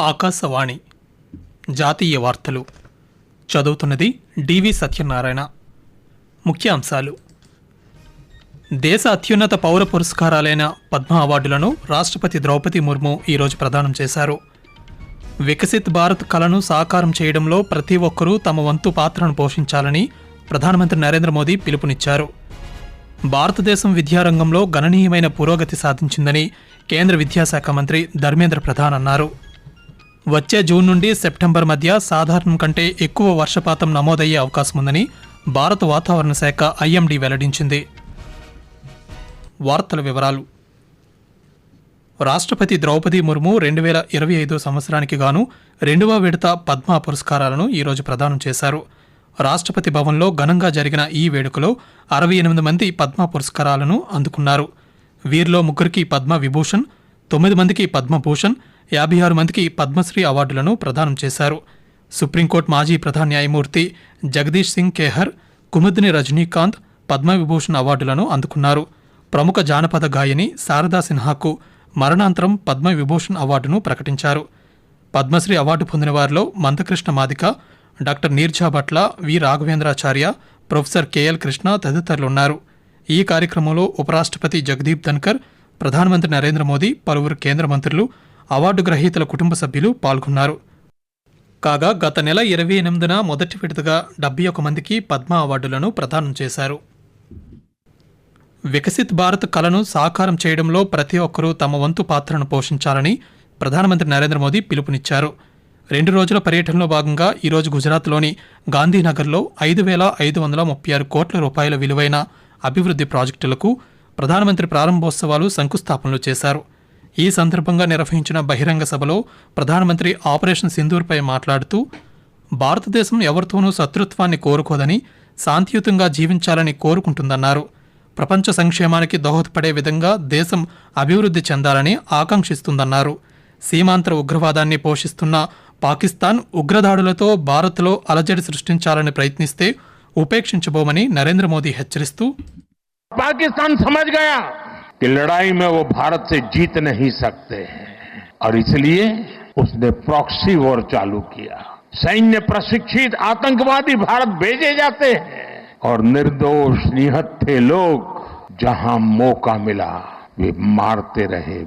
ఆకాశవాణి జాతీయ వార్తలు చదువుతున్నది డివి సత్యనారాయణ. ముఖ్యాంశాలు: దేశ అత్యున్నత పౌర పురస్కారాలైన పద్మ అవార్డులను రాష్ట్రపతి ద్రౌపది ముర్ము ఈరోజు ప్రదానం చేశారు. వికసిత్ భారత్ కలను సాకారం చేయడంలో ప్రతి ఒక్కరూ తమ వంతు పాత్రను పోషించాలని ప్రధానమంత్రి నరేంద్ర మోదీ పిలుపునిచ్చారు. భారతదేశం విద్యారంగంలో గణనీయమైన పురోగతి సాధించిందని కేంద్ర విద్యాశాఖ మంత్రి ధర్మేంద్ర ప్రధాన్ అన్నారు. వచ్చే జూన్ నుండి సెప్టెంబర్ మధ్య సాధారణం కంటే ఎక్కువ వర్షపాతం నమోదయ్యే అవకాశం ఉందని భారత వాతావరణ శాఖ ఐఎండీ వెల్లడించింది. వార్తల వివరాలు: రాష్ట్రపతి ద్రౌపది ముర్ము 2025 సంవత్సరానికి గాను 2వ విడత పద్మ పురస్కారాలను ఈరోజు ప్రదానం చేశారు. రాష్ట్రపతి భవన్లో ఘనంగా జరిగిన ఈ వేడుకలో 68 మంది పద్మ పురస్కారాలను అందుకున్నారు. వీరిలో 3కి పద్మ విభూషణ్, 9 మందికి పద్మభూషణ్, 56 మందికి పద్మశ్రీ అవార్డులను ప్రదానం చేశారు. సుప్రీంకోర్టు మాజీ ప్రధాన న్యాయమూర్తి జగదీష్ సింగ్ ఖేహర్, కుముద్ని రజనీకాంత్ పద్మవిభూషణ్ అవార్డులను అందుకున్నారు. ప్రముఖ జానపద గాయని శారదా సిన్హాకు మరణాంతరం పద్మవిభూషణ్ అవార్డును ప్రకటించారు. పద్మశ్రీ అవార్డు పొందిన వారిలో మందకృష్ణ మాదిక, డాక్టర్ నీర్జా భట్ల, వి రాఘవేంద్రాచార్య, ప్రొఫెసర్ కెఎల్ కృష్ణ తదితరులున్నారు. ఈ కార్యక్రమంలో ఉపరాష్ట్రపతి జగదీప్ ధన్కర్, ప్రధానమంత్రి నరేంద్ర మోదీ, పలువురు కేంద్ర మంత్రులు, అవార్డు గ్రహీతల కుటుంబ సభ్యులు పాల్గొన్నారు. కాగా గత నెల 28న మొదటి విడతగా 71 మందికి పద్మ అవార్డులను ప్రదానం చేశారు. వికసిత్ భారత్ కలను సాకారం చేయడంలో ప్రతి ఒక్కరూ తమ వంతు పాత్రను పోషించాలని ప్రధానమంత్రి నరేంద్ర మోదీ పిలుపునిచ్చారు. 2 రోజుల పర్యటనలో భాగంగా ఈరోజు గుజరాత్లోని గాంధీనగర్లో 5,536 కోట్ల రూపాయల విలువైన అభివృద్ధి ప్రాజెక్టులకు ప్రధానమంత్రి ప్రారంభోత్సవాలు, శంకుస్థాపనలు చేశారు. ఈ సందర్భంగా నిర్వహించిన బహిరంగ సభలో ప్రధానమంత్రి ఆపరేషన్ సింధూర్పై మాట్లాడుతూ, భారతదేశం ఎవరితోనూ శత్రుత్వాన్ని కోరుకోదని, శాంతియుతంగా జీవించాలని కోరుకుంటుందన్నారు. ప్రపంచ సంక్షేమానికి దోహదపడే విధంగా దేశం అభివృద్ధి చెందాలని ఆకాంక్షిస్తుందన్నారు. సీమాంతర ఉగ్రవాదాన్ని పోషిస్తున్న పాకిస్తాన్ ఉగ్రదాడులతో భారత్లో అలజడి సృష్టించాలని ప్రయత్నిస్తే ఉపేక్షించబోమని నరేంద్ర మోదీ హెచ్చరిస్తూ, पाकिस्तान समझ गया कि लड़ाई में वो भारत से जीत नहीं सकते हैं और इसलिए उसने प्रॉक्सी वॉर चालू किया. सैन्य प्रशिक्षित आतंकवादी भारत भेजे जाते हैं और निर्दोष निहत्थे लोग जहां मौका मिला वे मारते रहे.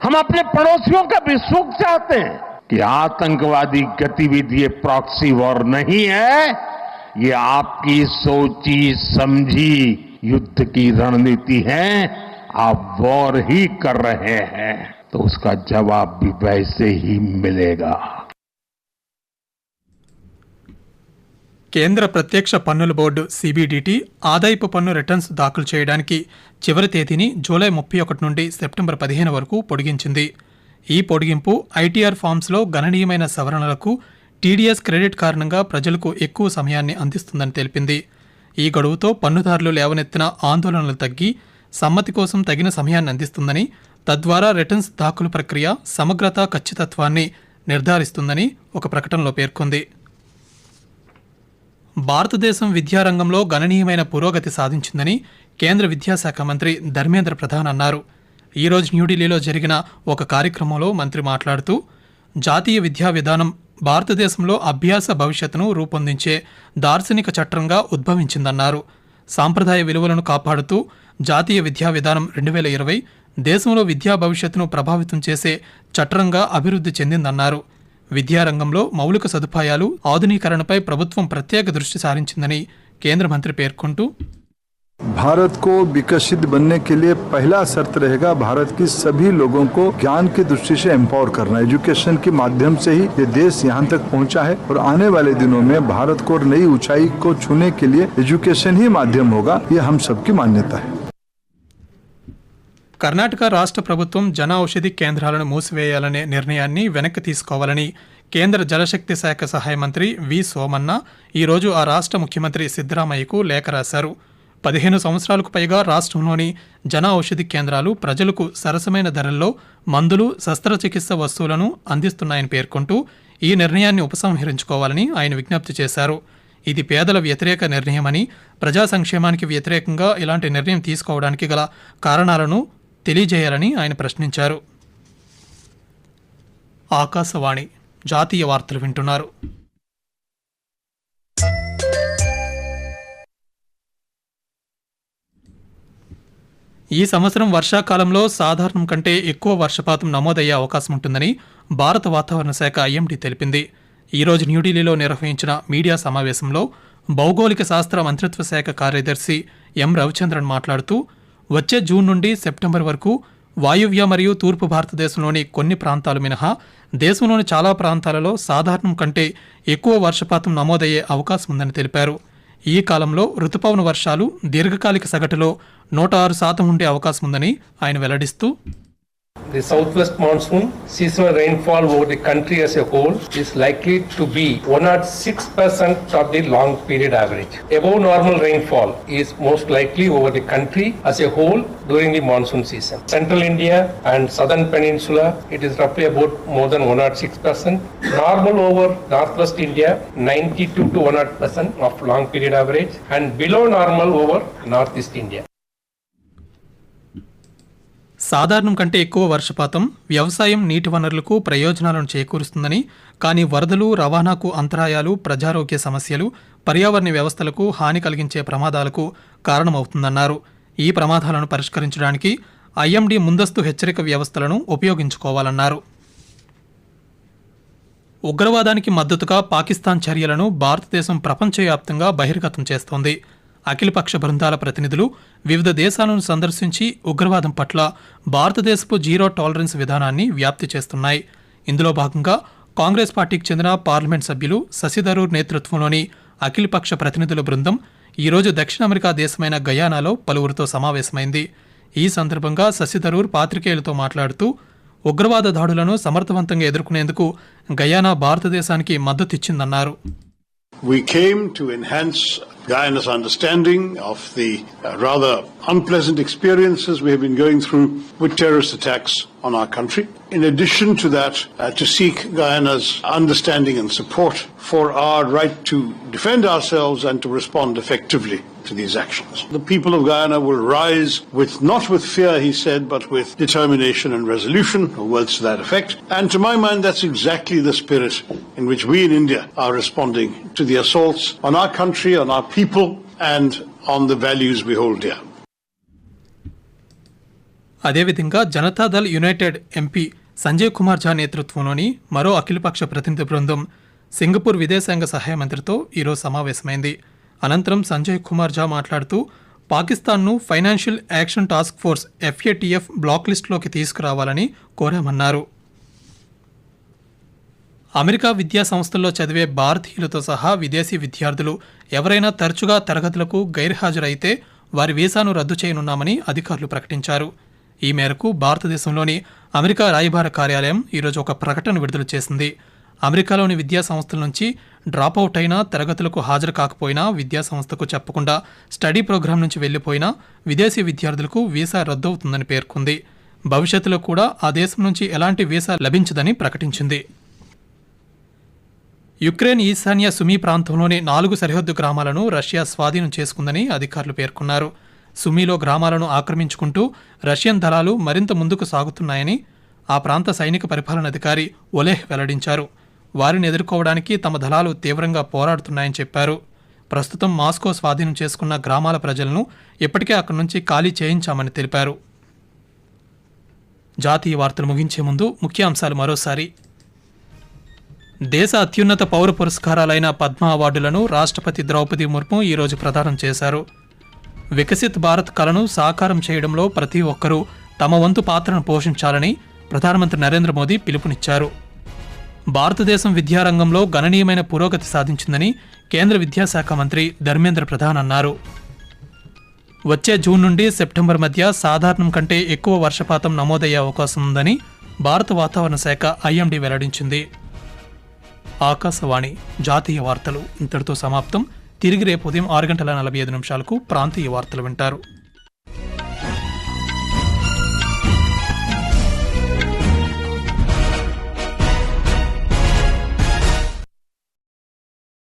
हम अपने पड़ोसियों का भी सुख चाहते हैं कि आतंकवादी गतिविधि प्रॉक्सी वॉर नहीं है, ये आपकी सोची समझी युद्ध की रणनीति है. आप वॉर ही कर रहे हैं तो उसका जवाब भी वैसे ही मिलेगा. కేంద్ర ప్రత్యక్ష పన్నుల బోర్డు సిబిడిటి ఆదాయపు పన్ను రిటర్న్స్ దాఖలు చేయడానికి చివరి తేదీని జూలై 31 నుండి సెప్టెంబర్ 15 వరకు పొడిగించింది. ఈ పొడిగింపు ఐటీఆర్ ఫామ్స్లో గణనీయమైన సవరణలకు, టీడీఎస్ క్రెడిట్ కారణంగా ప్రజలకు ఎక్కువ సమయాన్ని అందిస్తుందని తెలిపింది. ఈ గడువుతో పన్నుదారులు లేవనెత్తిన ఆందోళనలు తగ్గి సమ్మతి కోసం తగిన సమయాన్ని అందిస్తుందని, తద్వారా రిటర్న్స్ దాఖలు ప్రక్రియ సమగ్రత, ఖచ్చితత్వాన్ని నిర్ధారిస్తుందని ఒక ప్రకటనలో పేర్కొంది. భారతదేశం విద్యారంగంలో గణనీయమైన పురోగతి సాధించిందని కేంద్ర విద్యాశాఖ మంత్రి ధర్మేంద్ర ప్రధాన్ అన్నారు. ఈరోజు న్యూఢిల్లీలో జరిగిన ఒక కార్యక్రమంలో మంత్రి మాట్లాడుతూ, జాతీయ విద్యా విధానం భారతదేశంలో అభ్యాస భవిష్యత్తును రూపొందించే దార్శనిక చట్రంగా ఉద్భవించిందన్నారు. సాంప్రదాయ విలువలను కాపాడుతూ జాతీయ విద్యా విధానం 2020 దేశంలో విద్యా భవిష్యత్తును ప్రభావితం చేసే చట్రంగా అభివృద్ధి చెందిందన్నారు. విద్యారంగంలో మౌలిక సదుపాయాలు, ఆధునీకరణపై ప్రభుత్వం ప్రత్యేక దృష్టి సారించిందని కేంద్ర మంత్రి పేర్కొంటూ, भारत को विकसित बनने के लिए पहला शर्त रहेगा भारत की सभी लोगों को ज्ञान की दृष्टि से एम्पावर करना. एजुकेशन के माध्यम से ही ये देश यहाँ तक पहुँचा है और आने वाले दिनों में भारत को नई ऊंचाई को छूने के लिए एजुकेशन ही माध्यम होगा. ये हम सबकी मान्यता है. కర్ణాటక రాష్ట్ర ప్రభుత్వం జన ఔషధి కేంద్రాలను మూసివేయాలనే నిర్ణయాన్ని వెనక్కి తీసుకోవాలని కేంద్ర జలశక్తి శాఖ సహాయ మంత్రి వి సోమన్న ఈరోజు ఆ రాష్ట్ర ముఖ్యమంత్రి సిద్ధరామయ్యకు లేఖ రాశారు. 15 సంవత్సరాలకు పైగా రాష్ట్రంలోని జన ఔషధి కేంద్రాలు ప్రజలకు సరసమైన ధరల్లో మందులు, శస్త్రచికిత్స వస్తువులను అందిస్తున్నాయని పేర్కొంటూ ఈ నిర్ణయాన్ని ఉపసంహరించుకోవాలని ఆయన విజ్ఞప్తి చేశారు. ఇది పేదల వ్యతిరేక నిర్ణయమని, ప్రజా సంక్షేమానికి వ్యతిరేకంగా ఇలాంటి నిర్ణయం తీసుకోవడానికి గల కారణాలను తెలియజేయాలని ఆయన ప్రశ్నించారు. ఆకాశవాణి జాతీయ వార్తలు వింటున్నారు. ఈ సంవత్సరం వర్షాకాలంలో సాధారణం కంటే ఎక్కువ వర్షపాతం నమోదయ్యే అవకాశం ఉంటుందని భారత వాతావరణ శాఖ ఐఎండీ తెలిపింది. ఈరోజు న్యూఢిల్లీలో నిర్వహించిన మీడియా సమావేశంలో భౌగోళిక శాస్త్ర మంత్రిత్వ శాఖ కార్యదర్శి ఎం రవిచంద్రన్ మాట్లాడుతూ వచ్చే జూన్ నుండి సెప్టెంబర్ వరకు వాయువ్య మరియు తూర్పు భారతదేశంలోని కొన్ని ప్రాంతాలు మినహా దేశంలోని చాలా ప్రాంతాలలో సాధారణం కంటే ఎక్కువ వర్షపాతం నమోదయ్యే అవకాశం ఉందని తెలిపారు. ఈ కాలంలో రుతుపవన వర్షాలు దీర్ఘకాలిక సగటులో 106% ఉండే అవకాశం ఉందని ఆయన వెల్లడిస్తూ The southwest monsoon seasonal rainfall over the country as a whole is likely to be 106% of the long period average. Above normal rainfall is most likely over the country as a whole during the monsoon season. Central India and southern peninsula, it is roughly about more than 106%. Normal over northwest India, 92 to 100% of long period average, and below normal over northeast India. సాధారణం కంటే ఎక్కువ వర్షపాతం వ్యవసాయం, నీటి వనరులకు ప్రయోజనాలను చేకూరుస్తుందని, కానీ వరదలు, రవాణాకు అంతరాయాలు, ప్రజారోగ్య సమస్యలు, పర్యావరణ వ్యవస్థలకు హాని కలిగించే ప్రమాదాలకు కారణమవుతుందన్నారు. ఈ ప్రమాదాలను పరిష్కరించడానికి ఐఎండీ ముందస్తు హెచ్చరిక వ్యవస్థలను ఉపయోగించుకోవాలన్నారు. ఉగ్రవాదానికి మద్దతుగా పాకిస్తాన్ చర్యలను భారతదేశం ప్రపంచవ్యాప్తంగా బహిర్గతం చేస్తోంది. అఖిలపక్ష బృందాల ప్రతినిధులు వివిధ దేశాలను సందర్శించి ఉగ్రవాదం పట్ల భారతదేశపు జీరో టాలరెన్స్ విధానాన్ని వ్యాప్తి చేస్తున్నాయి. ఇందులో భాగంగా కాంగ్రెస్ పార్టీకి చెందిన పార్లమెంట్ సభ్యులు శశి థరూర్ నేతృత్వంలోని అఖిలపక్ష ప్రతినిధుల బృందం ఈరోజు దక్షిణ అమెరికా దేశమైన గయానాలో పలువురితో సమావేశమైంది. ఈ సందర్భంగా శశి థరూర్ పాత్రికేయులతో మాట్లాడుతూ ఉగ్రవాద దాడులను సమర్థవంతంగా ఎదుర్కొనేందుకు గయానా భారతదేశానికి మద్దతిచ్చిందన్నారు. We came to enhance Guyana's understanding of the rather unpleasant experiences we have been going through with terrorist attacks on our country. In addition to that, to seek Guyana's understanding and support for our right to defend ourselves and to respond effectively to these actions. The people of Guyana will rise not with fear, he said, but with determination and resolution, or words to that effect. And to my mind, that's exactly the spirit in which we in India are responding to the assaults on our country, on our people, and on the values we hold dear. అదేవిధంగా Janata Dal United MP Sanjay Kumar ఝా నేతృత్వంలోని మరో అఖిలపక్ష ప్రతినిధి బృందం Singapore విదేశాంగ సహాయ మంత్రితో ఈరోజు సమావేశమైంది. అనంతరం సంజయ్ కుమార్ ఝా మాట్లాడుతూ పాకిస్తాన్ను financial action task force FATF black లిస్టులోకి తీసుకురావాలని కోరామన్నారు. అమెరికా విద్యా సంస్థల్లో చదివే భారతీయులతో సహా విదేశీ విద్యార్థులు ఎవరైనా తరచుగా తరగతులకు గైర్హాజరైతే వారి వీసాను రద్దు చేయనున్నామని అధికారులు ప్రకటించారు. ఈ మేరకు భారతదేశంలోని అమెరికా రాయబార కార్యాలయం ఈరోజు ఒక ప్రకటన విడుదల చేసింది. అమెరికాలోని విద్యా సంస్థల నుంచి డ్రాపౌట్ అయినా, తరగతులకు హాజరు కాకపోయినా, విద్యా సంస్థకు చెప్పకుండా స్టడీ ప్రోగ్రాం నుంచి వెళ్లిపోయినా విదేశీ విద్యార్థులకు వీసా రద్దవుతుందని పేర్కొంది. భవిష్యత్తులో కూడా ఆ దేశం నుంచి ఎలాంటి వీసా లభించదని ప్రకటించింది. యుక్రెయిన్ ఈశాన్య సుమీ ప్రాంతంలోని 4 సరిహద్దు గ్రామాలను రష్యా స్వాధీనం చేసుకుందని అధికారులు పేర్కొన్నారు. సుమీలో గ్రామాలను ఆక్రమించుకుంటూ రష్యన్ దళాలు మరింత ముందుకు సాగుతున్నాయని ఆ ప్రాంత సైనిక పరిపాలనాధికారి ఒలెహ్ వెల్లడించారు. వారిని ఎదుర్కోవడానికి తమ దళాలు తీవ్రంగా పోరాడుతున్నాయని చెప్పారు. ప్రస్తుతం మాస్కో స్వాధీనం చేసుకున్న గ్రామాల ప్రజలను ఇప్పటికే అక్కడి నుంచి ఖాళీ చేయించామని తెలిపారు. జాతీయ వార్తలు ముగించే ముందు ముఖ్యాంశాలు మరోసారి. దేశ అత్యున్నత పౌర పురస్కారాలైన పద్మ అవార్డులను రాష్ట్రపతి ద్రౌపది ముర్ము ఈరోజు ప్రదానం చేశారు. వికసిత్ భారత్ కలను సాకారం చేయడంలో ప్రతి ఒక్కరూ తమ వంతు పాత్రను పోషించాలని ప్రధానమంత్రి నరేంద్ర మోదీ పిలుపునిచ్చారు. భారతదేశం విద్యారంగంలో గణనీయమైన పురోగతి సాధించిందని కేంద్ర విద్యాశాఖ మంత్రి ధర్మేంద్ర ప్రధాన్ అన్నారు. వచ్చే జూన్ నుండి సెప్టెంబర్ మధ్య సాధారణం కంటే ఎక్కువ వర్షపాతం నమోదయ్యే అవకాశం ఉందని భారత వాతావరణ శాఖ ఐఎండీ వెల్లడించింది. ఆకాశవాణి జాతీయ వార్తలు ఇంతటితో సమాప్తం. తిరిగి రేపు ఉదయం 6:45 ప్రాంతీయ వార్తలు వింటారు.